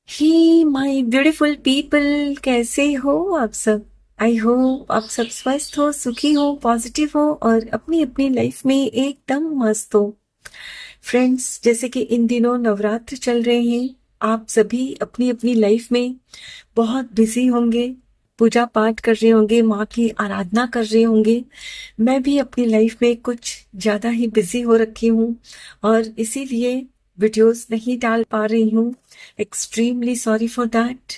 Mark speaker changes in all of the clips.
Speaker 1: He my beautiful people, कैसे हो आप सब। आई होप आप सब स्वस्थ हो, सुखी हो, पॉजिटिव हो और अपनी अपनी लाइफ में एकदम मस्त हो। फ्रेंड्स, जैसे कि इन दिनों नवरात्र चल रहे हैं, आप सभी अपनी अपनी लाइफ में बहुत बिजी होंगे, पूजा पाठ कर रहे होंगे, माँ की आराधना कर रहे होंगे। मैं भी अपनी लाइफ में कुछ ज़्यादा ही बिजी हो रखी हूँ और इसीलिए वीडियोस नहीं डाल पा रही हूँ। Extremely sorry for that.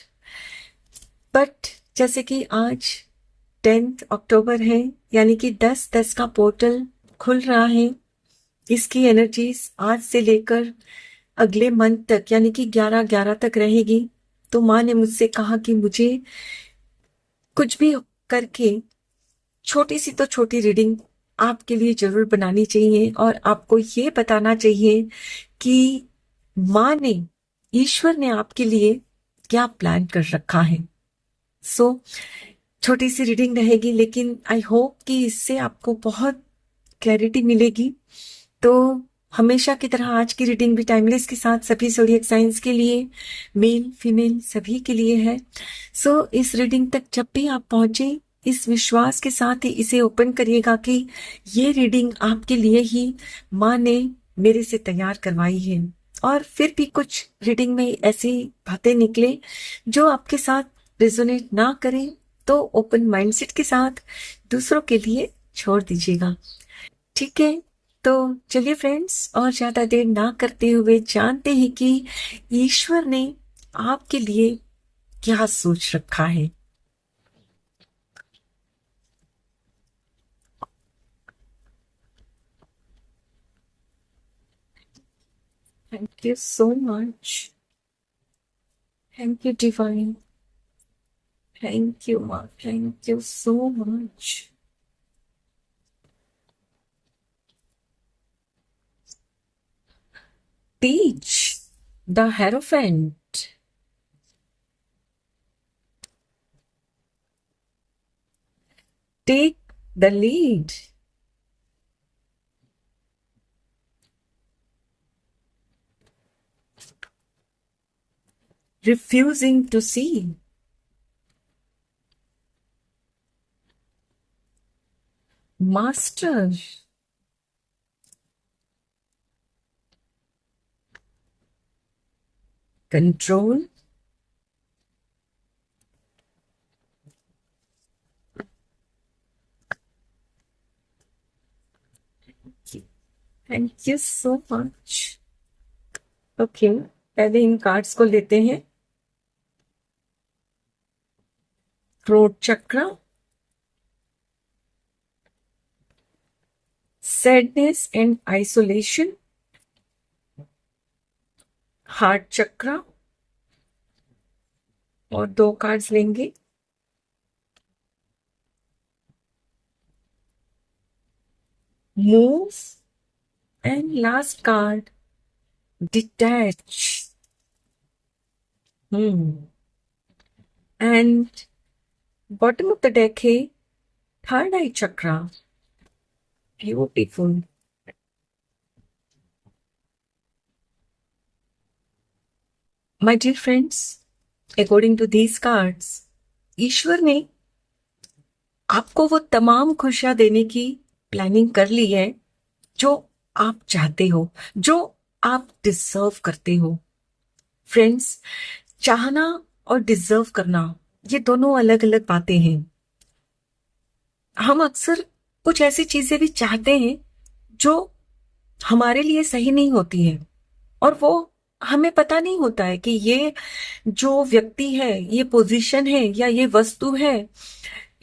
Speaker 1: But जैसे कि आज 10 अक्टूबर है, यानी कि 10/10 का पोर्टल खुल रहा है। इसकी एनर्जीज आज से लेकर अगले मंथ तक, यानी कि 11/11 तक रहेगी। तो माँ ने मुझसे कहा कि मुझे कुछ भी करके छोटी सी तो छोटी रीडिंग आपके लिए जरूर बनानी चाहिए और आपको ये बताना चाहिए कि माँ ने, ईश्वर ने आपके लिए क्या प्लान कर रखा है। सो छोटी सी रीडिंग रहेगी, लेकिन आई होप कि इससे आपको बहुत क्लैरिटी मिलेगी। तो हमेशा की तरह आज की रीडिंग भी टाइमलेस के साथ सभी ज़ोडिएक साइंस के लिए, मेल फीमेल सभी के लिए है। सो इस रीडिंग तक जब भी आप पहुंचे, इस विश्वास के साथ ही इसे ओपन करिएगा कि ये रीडिंग आपके लिए ही माँ ने मेरे से तैयार करवाई है। और फिर भी कुछ रीडिंग में ऐसी बातें निकले जो आपके साथ रेजोनेट ना करें, तो ओपन माइंडसेट के साथ दूसरों के लिए छोड़ दीजिएगा। ठीक है, तो चलिए फ्रेंड्स, और ज्यादा देर ना करते हुए जानते हैं कि ईश्वर ने आपके लिए क्या सोच रखा है। Thank you so much. Thank you divine. Thank you माँ, thank you so much. Teach the Hierophant. Take the lead. Refusing to see. Master. Control. Thank you so much. Okay, पहले इन कार्ड्स को लेते हैं। थ्रोट चक्र, sadness and isolation, heart चक्र, और दो cards लेंगे। Move, and last card detach. And bottom of the deck है third eye chakra. Beautiful. My dear friends, according to these cards, ईश्वर ने आपको वो तमाम खुशियां देने की प्लानिंग कर ली है जो आप चाहते हो, जो आप डिजर्व करते हो। फ्रेंड्स, चाहना और डिजर्व करना, ये दोनों अलग अलग बातें हैं। हम अक्सर कुछ ऐसी चीजें भी चाहते हैं जो हमारे लिए सही नहीं होती है, और वो हमें पता नहीं होता है कि ये जो व्यक्ति है, ये पोजीशन है या ये वस्तु है,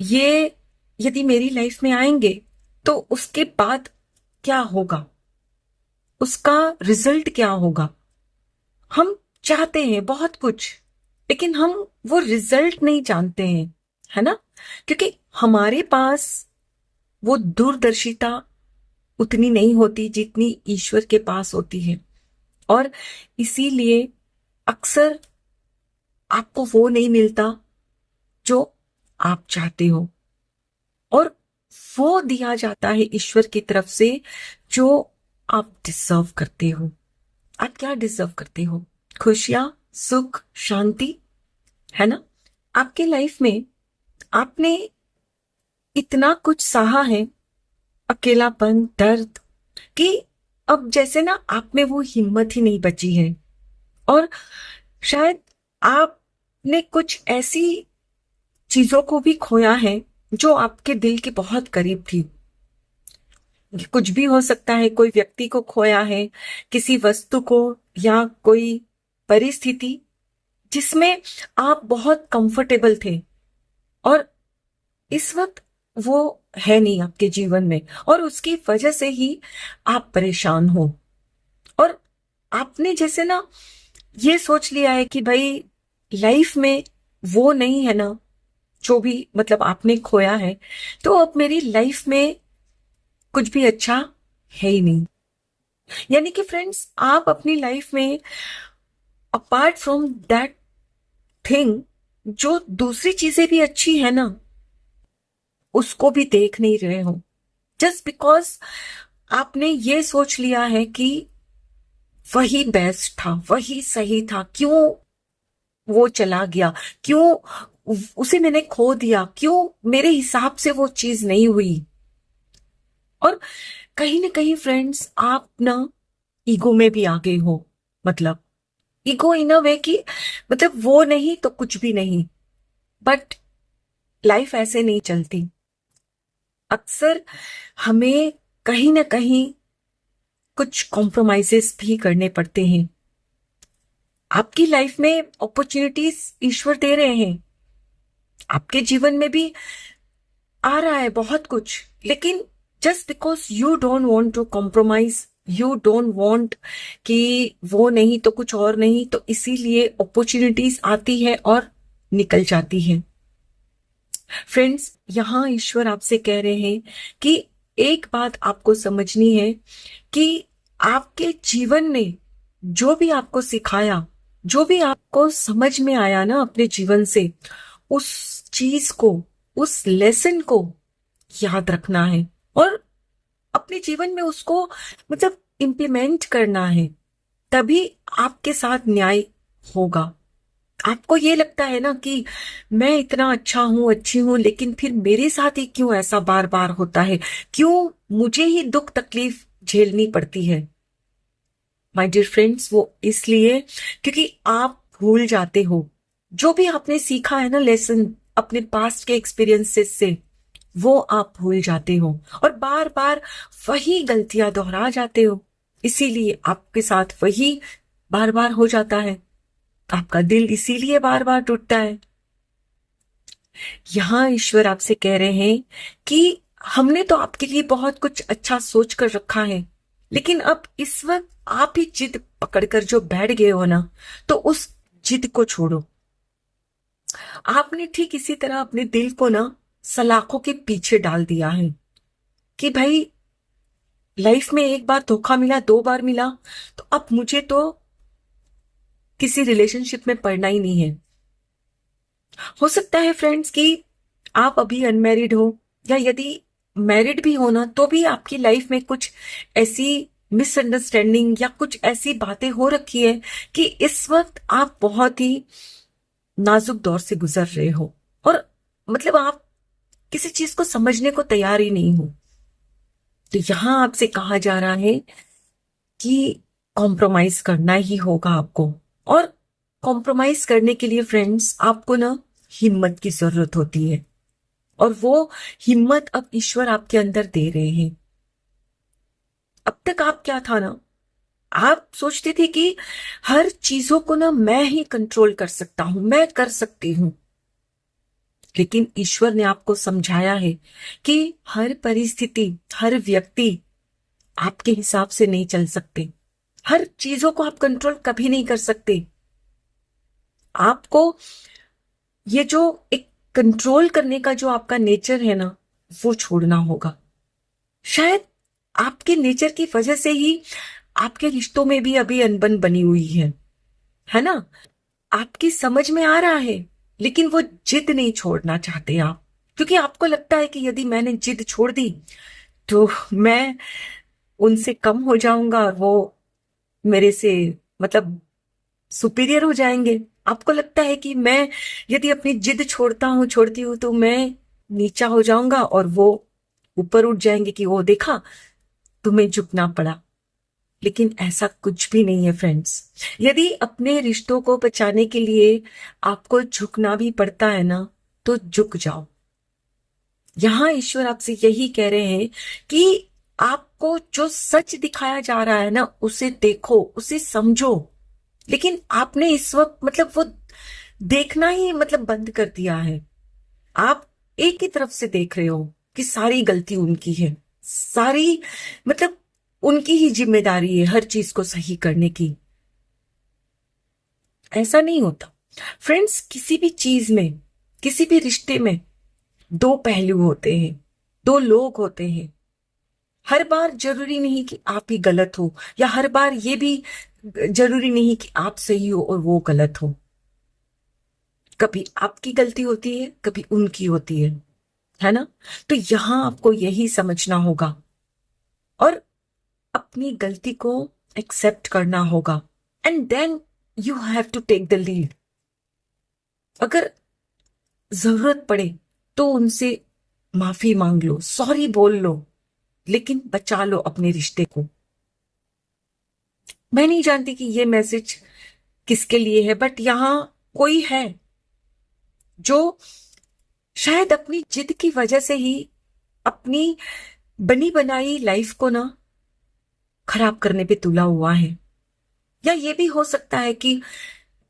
Speaker 1: ये यदि मेरी लाइफ में आएंगे तो उसके बाद क्या होगा, उसका रिजल्ट क्या होगा। हम चाहते हैं बहुत कुछ, लेकिन हम वो रिजल्ट नहीं जानते हैं, है ना। क्योंकि हमारे पास वो दूरदर्शिता उतनी नहीं होती जितनी ईश्वर के पास होती है, और इसीलिए अक्सर आपको वो नहीं मिलता जो आप चाहते हो, और वो दिया जाता है ईश्वर की तरफ से जो आप डिजर्व करते हो। आप क्या डिजर्व करते हो? खुशियां, सुख, शांति, है ना? आपके लाइफ में आपने इतना कुछ सहा है, अकेलापन, दर्द, कि अब जैसे ना आप में वो हिम्मत ही नहीं बची है। और शायद आपने कुछ ऐसी चीजों को भी खोया है जो आपके दिल के बहुत करीब थी। कुछ भी हो सकता है, कोई व्यक्ति को खोया है, किसी वस्तु को, या कोई परिस्थिति जिसमें आप बहुत कंफर्टेबल थे और इस वक्त वो है नहीं आपके जीवन में, और उसकी वजह से ही आप परेशान हो। और आपने जैसे ना ये सोच लिया है कि भाई लाइफ में वो नहीं है ना जो भी मतलब आपने खोया है, तो अब मेरी लाइफ में कुछ भी अच्छा है ही नहीं। यानी कि फ्रेंड्स, आप अपनी लाइफ में अपार्ट फ्रॉम दैट थिंग, जो दूसरी चीजें भी अच्छी है ना, उसको भी देख नहीं रहे हो, जस्ट बिकॉज आपने ये सोच लिया है कि वही बेस्ट था, वही सही था, क्यों वो चला गया, क्यों उसे मैंने खो दिया, क्यों मेरे हिसाब से वो चीज नहीं हुई। और कहीं ना कहीं फ्रेंड्स, आप ना ईगो में भी आ गए हो। मतलब ईगो इन अ वे कि मतलब वो नहीं तो कुछ भी नहीं। बट लाइफ ऐसे नहीं चलती। अक्सर हमें कहीं ना कहीं कुछ कॉम्प्रोमाइजेस भी करने पड़ते हैं। आपकी लाइफ में अपॉर्चुनिटीज ईश्वर दे रहे हैं, आपके जीवन में भी आ रहा है बहुत कुछ, लेकिन just because you don't want to compromise, you don't want कि वो नहीं तो कुछ और नहीं, तो इसीलिए अपॉर्चुनिटीज आती है और निकल जाती है। फ्रेंड्स, यहां ईश्वर आपसे कह रहे हैं कि एक बात आपको समझनी है कि आपके जीवन ने जो भी आपको सिखाया, जो भी आपको समझ में आया ना अपने जीवन से, उस चीज को, उस लेसन को याद रखना है और अपने जीवन में उसको मतलब इम्प्लीमेंट करना है। तभी आपके साथ न्याय होगा। आपको ये लगता है ना कि मैं इतना अच्छा हूं, अच्छी हूं, लेकिन फिर मेरे साथ ही क्यों ऐसा बार बार होता है, क्यों मुझे ही दुख तकलीफ झेलनी पड़ती है। माय डियर फ्रेंड्स, वो इसलिए क्योंकि आप भूल जाते हो जो भी आपने सीखा है ना लेसन अपने पास्ट के एक्सपीरियंसेस से, वो आप भूल जाते हो और बार बार वही गलतियां दोहरा जाते हो। इसीलिए आपके साथ वही बार बार हो जाता है, आपका दिल इसीलिए बार बार टूटता है। यहां ईश्वर आपसे कह रहे हैं कि हमने तो आपके लिए बहुत कुछ अच्छा सोच कर रखा है, लेकिन अब इस वक्त आप ही जिद पकड़कर जो बैठ गए हो ना, तो उस जिद को छोड़ो। आपने ठीक इसी तरह अपने दिल को ना सलाखों के पीछे डाल दिया है कि भाई लाइफ में एक बार धोखा मिला, दो बार मिला, तो अब मुझे तो किसी रिलेशनशिप में पड़ना ही नहीं है। हो सकता है फ्रेंड्स कि आप अभी अनमैरिड हो, या यदि मैरिड भी हो ना, तो भी आपकी लाइफ में कुछ ऐसी मिसअंडरस्टैंडिंग या कुछ ऐसी बातें हो रखी है कि इस वक्त आप बहुत ही नाजुक दौर से गुजर रहे हो और मतलब आप किसी चीज को समझने को तैयार ही नहीं हो। तो यहां आपसे कहा जा रहा है कि कॉम्प्रोमाइज करना ही होगा आपको। और कॉम्प्रोमाइज करने के लिए फ्रेंड्स, आपको ना हिम्मत की जरूरत होती है, और वो हिम्मत अब ईश्वर आपके अंदर दे रहे हैं। अब तक आप क्या था ना, आप सोचते थे कि हर चीजों को ना मैं ही कंट्रोल कर सकता हूं, मैं कर सकती हूं। लेकिन ईश्वर ने आपको समझाया है कि हर परिस्थिति, हर व्यक्ति आपके हिसाब से नहीं चल सकते, हर चीजों को आप कंट्रोल कभी नहीं कर सकते। आपको ये जो एक कंट्रोल करने का जो आपका नेचर है ना, वो छोड़ना होगा। शायद आपके नेचर की वजह से ही आपके रिश्तों में भी अभी अनबन बनी हुई है ना? आपकी समझ में आ रहा है, लेकिन वो जिद नहीं छोड़ना चाहते आप, क्योंकि आपको लगता है कि यदि मैंने जिद छोड़ दी तो मैं उनसे कम हो जाऊंगा और वो मेरे से मतलब सुपीरियर हो जाएंगे। आपको लगता है कि मैं यदि अपनी जिद छोड़ती हूँ तो मैं नीचा हो जाऊंगा, और वो ऊपर उठ जाएंगे कि वो देखा, तुम्हें झुकना पड़ा। लेकिन ऐसा कुछ भी नहीं है फ्रेंड्स। यदि अपने रिश्तों को बचाने के लिए आपको झुकना भी पड़ता है ना, तो झुक जाओ। यहां ईश्वर आपसे यही कह रहे हैं कि आपको जो सच दिखाया जा रहा है ना, उसे देखो, उसे समझो। लेकिन आपने इस वक्त मतलब वो देखना ही मतलब बंद कर दिया है। आप एक ही तरफ से देख रहे हो कि सारी गलती उनकी है, सारी मतलब उनकी ही जिम्मेदारी है हर चीज को सही करने की। ऐसा नहीं होता फ्रेंड्स। किसी भी चीज में, किसी भी रिश्ते में दो पहलू होते हैं, दो लोग होते हैं। हर बार जरूरी नहीं कि आप ही गलत हो, या हर बार ये भी जरूरी नहीं कि आप सही हो और वो गलत हो। कभी आपकी गलती होती है, कभी उनकी होती है ना। तो यहां आपको यही समझना होगा और अपनी गलती को एक्सेप्ट करना होगा, and then you have to take the lead. अगर जरूरत पड़े तो उनसे माफी मांग लो, सॉरी बोल लो, लेकिन बचा लो अपने रिश्ते को। मैं नहीं जानती कि ये मैसेज किसके लिए है, बट यहां कोई है जो शायद अपनी जिद की वजह से ही अपनी बनी बनाई लाइफ को ना खराब करने पे तुला हुआ है। या ये भी हो सकता है कि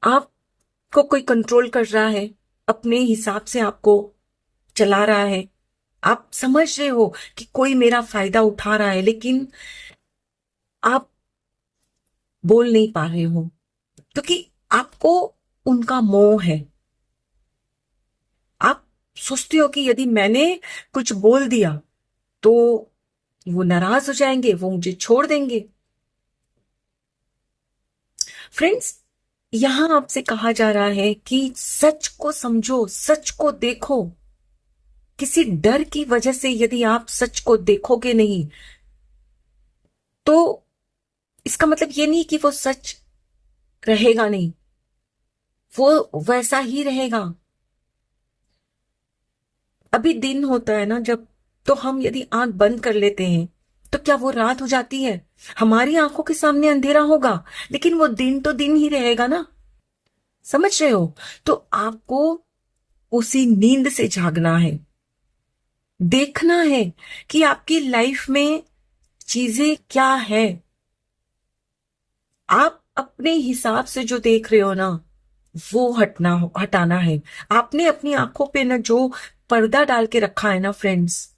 Speaker 1: आपको कोई कंट्रोल कर रहा है, अपने हिसाब से आपको चला रहा है। आप समझ रहे हो कि कोई मेरा फायदा उठा रहा है, लेकिन आप बोल नहीं पा रहे हो क्योंकि आपको उनका मोह है। आप सोचते हो कि यदि मैंने कुछ बोल दिया तो वो नाराज हो जाएंगे, वो मुझे छोड़ देंगे। फ्रेंड्स, यहां आपसे कहा जा रहा है कि सच को समझो, सच को देखो। किसी डर की वजह से यदि आप सच को देखोगे नहीं, तो इसका मतलब ये नहीं कि वो सच रहेगा नहीं, वो वैसा ही रहेगा। अभी दिन होता है ना जब, तो हम यदि आंख बंद कर लेते हैं तो क्या वो रात हो जाती है? हमारी आंखों के सामने अंधेरा होगा, लेकिन वो दिन तो दिन ही रहेगा ना। समझ रहे हो? तो आपको उसी नींद से जागना है, देखना है कि आपकी लाइफ में चीजें क्या है। आप अपने हिसाब से जो देख रहे हो ना, वो हटाना है। आपने अपनी आंखों पे ना जो पर्दा डाल के रखा है ना फ्रेंड्स,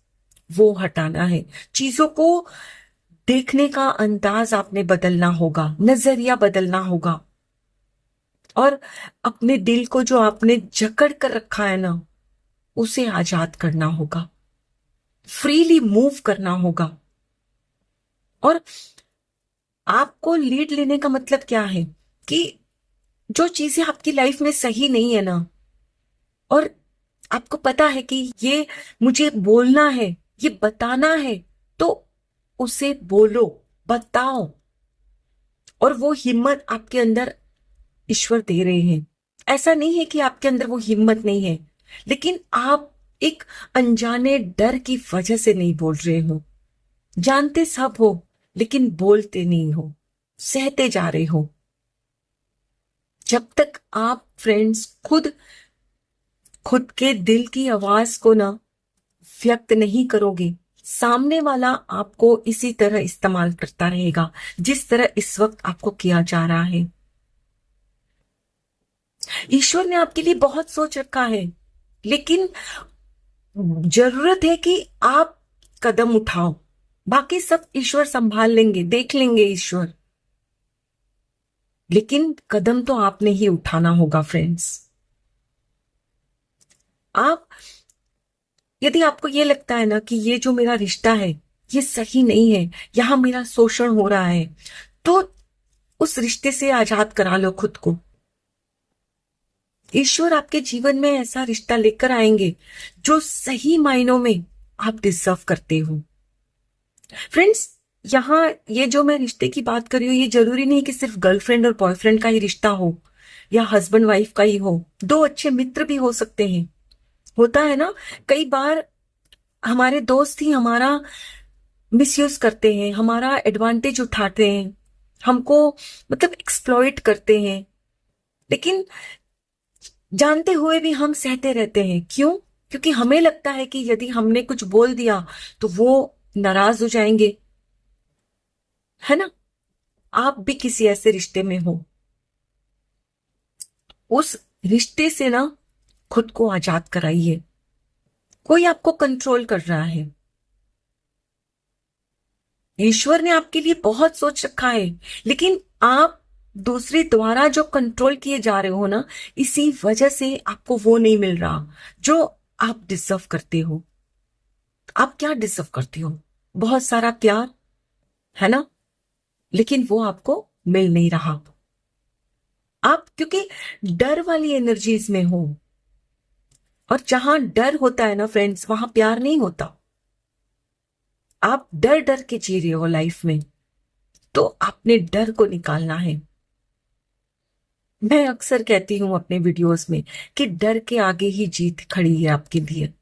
Speaker 1: वो हटाना है। चीजों को देखने का अंदाज आपने बदलना होगा, नजरिया बदलना होगा। और अपने दिल को जो आपने जकड़ कर रखा है ना, उसे आजाद करना होगा, फ्रीली मूव करना होगा। और आपको लीड लेने का मतलब क्या है कि जो चीजें आपकी लाइफ में सही नहीं है ना, और आपको पता है कि ये मुझे बोलना है, ये बताना है, तो उसे बोलो, बताओ। और वो हिम्मत आपके अंदर ईश्वर दे रहे हैं। ऐसा नहीं है कि आपके अंदर वो हिम्मत नहीं है, लेकिन आप एक अनजाने डर की वजह से नहीं बोल रहे हो। जानते सब हो, लेकिन बोलते नहीं हो, सहते जा रहे हो। जब तक आप फ्रेंड्स खुद खुद के दिल की आवाज को ना व्यक्त नहीं करोगे, सामने वाला आपको इसी तरह इस्तेमाल करता रहेगा जिस तरह इस वक्त आपको किया जा रहा है। ईश्वर ने आपके लिए बहुत सोच रखा है, लेकिन जरूरत है कि आप कदम उठाओ। बाकी सब ईश्वर संभाल लेंगे, देख लेंगे ईश्वर। लेकिन कदम तो आपने ही उठाना होगा फ्रेंड्स। आप यदि आपको ये लगता है ना कि ये जो मेरा रिश्ता है ये सही नहीं है, यहां मेरा शोषण हो रहा है, तो उस रिश्ते से आजाद करा लो खुद को। ईश्वर आपके जीवन में ऐसा रिश्ता लेकर आएंगे जो सही मायनों में आप डिजर्व करते हो। फ्रेंड्स, यहाँ ये जो मैं रिश्ते की बात कर रही हूँ, ये जरूरी नहीं कि सिर्फ गर्लफ्रेंड और बॉयफ्रेंड का ही रिश्ता हो या हस्बैंड वाइफ का ही हो। दो अच्छे मित्र भी हो सकते हैं। होता है ना, कई बार हमारे दोस्त ही हमारा मिसयूज करते हैं, हमारा एडवांटेज उठाते हैं, हमको मतलब एक्सप्लॉइट करते हैं, लेकिन जानते हुए भी हम सहते रहते हैं। क्यों? क्योंकि हमें लगता है कि यदि हमने कुछ बोल दिया तो वो नाराज हो जाएंगे, है ना। आप भी किसी ऐसे रिश्ते में हो, उस रिश्ते से ना खुद को आजाद कराइए। कोई आपको कंट्रोल कर रहा है, ईश्वर ने आपके लिए बहुत सोच रखा है, लेकिन आप दूसरे द्वारा जो कंट्रोल किए जा रहे हो ना, इसी वजह से आपको वो नहीं मिल रहा जो आप डिजर्व करते हो। आप क्या डिजर्व करते हो? बहुत सारा प्यार, है ना, लेकिन वो आपको मिल नहीं रहा। आप क्योंकि डर वाली एनर्जीज में हो, और जहां डर होता है ना फ्रेंड्स, वहां प्यार नहीं होता। आप डर डर के जी रहे हो लाइफ में, तो आपने डर को निकालना है। मैं अक्सर कहती हूं अपने वीडियोस में कि डर के आगे ही जीत खड़ी है आपके लिए।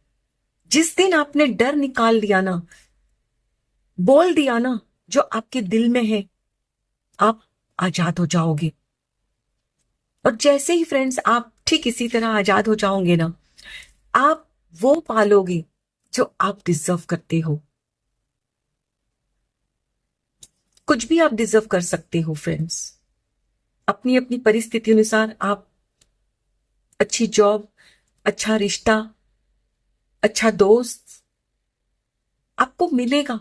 Speaker 1: जिस दिन आपने डर निकाल दिया ना, बोल दिया ना जो आपके दिल में है, आप आजाद हो जाओगे। और जैसे ही फ्रेंड्स आप ठीक इसी तरह आजाद हो जाओगे ना, आप वो पालोगे जो आप डिजर्व करते हो। कुछ भी आप डिजर्व कर सकते हो फ्रेंड्स। अपनी अपनी परिस्थिति अनुसार आप अच्छी जॉब, अच्छा रिश्ता, अच्छा दोस्त आपको मिलेगा,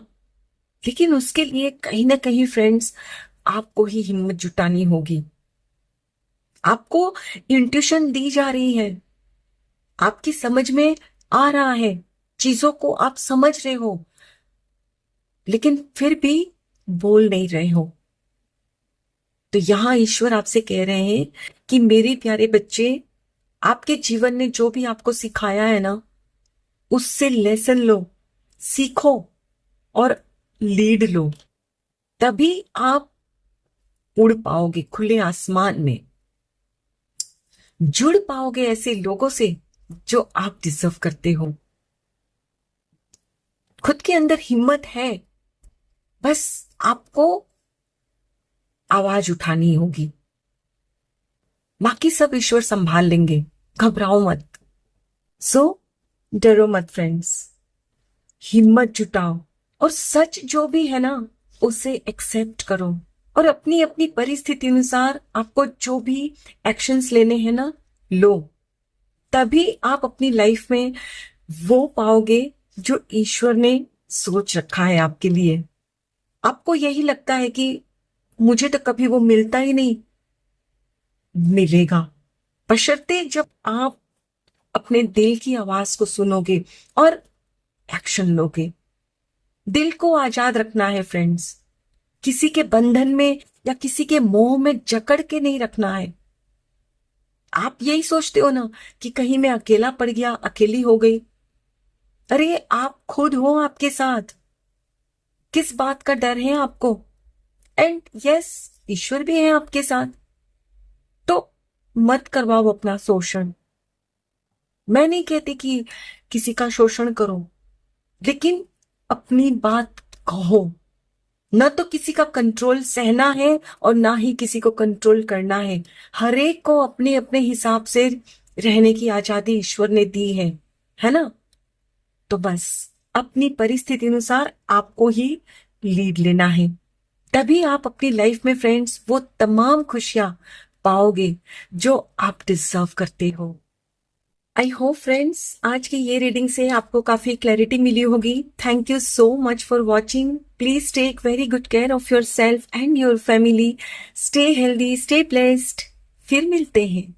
Speaker 1: लेकिन उसके लिए कहीं ना कहीं फ्रेंड्स आपको ही हिम्मत जुटानी होगी। आपको इंट्यूशन दी जा रही है, आपकी समझ में आ रहा है, चीजों को आप समझ रहे हो, लेकिन फिर भी बोल नहीं रहे हो। तो यहां ईश्वर आपसे कह रहे हैं कि मेरे प्यारे बच्चे, आपके जीवन ने जो भी आपको सिखाया है ना, उससे लेसन लो, सीखो और लीड लो। तभी आप उड़ पाओगे खुले आसमान में, जुड़ पाओगे ऐसे लोगों से जो आप डिजर्व करते हो। खुद के अंदर हिम्मत है, बस आपको आवाज उठानी होगी। बाकी सब ईश्वर संभाल लेंगे, घबराओ मत। सो डरो मत फ्रेंड्स, हिम्मत जुटाओ और सच जो भी है ना, उसे एक्सेप्ट करो। और अपनी अपनी परिस्थिति अनुसार आपको जो भी एक्शंस लेने हैं ना, लो। तभी आप अपनी लाइफ में वो पाओगे जो ईश्वर ने सोच रखा है आपके लिए। आपको यही लगता है कि मुझे तो कभी वो मिलता ही नहीं, मिलेगा, बशर्ते जब आप अपने दिल की आवाज को सुनोगे और एक्शन लोगे। दिल को आजाद रखना है फ्रेंड्स, किसी के बंधन में या किसी के मोह में जकड़ के नहीं रखना है। आप यही सोचते हो ना कि कहीं मैं अकेला पड़ गया, अकेली हो गई। अरे आप खुद हो आपके साथ, किस बात का डर है आपको? एंड यस, ईश्वर भी है आपके साथ। तो मत करवाओ अपना शोषण। मैं नहीं कहती कि किसी का शोषण करो, लेकिन अपनी बात कहो। न तो किसी का कंट्रोल सहना है और ना ही किसी को कंट्रोल करना है। हर एक को अपने अपने हिसाब से रहने की आजादी ईश्वर ने दी है ना। तो बस अपनी परिस्थिति अनुसार आपको ही लीड लेना है, तभी आप अपनी लाइफ में फ्रेंड्स वो तमाम खुशियां पाओगे जो आप डिजर्व करते हो। आई होप फ्रेंड्स आज की ये रीडिंग से आपको काफी क्लैरिटी मिली होगी। Thank you so much for watching. Please take very good care of yourself and your family. Stay healthy, stay blessed. फिर मिलते हैं।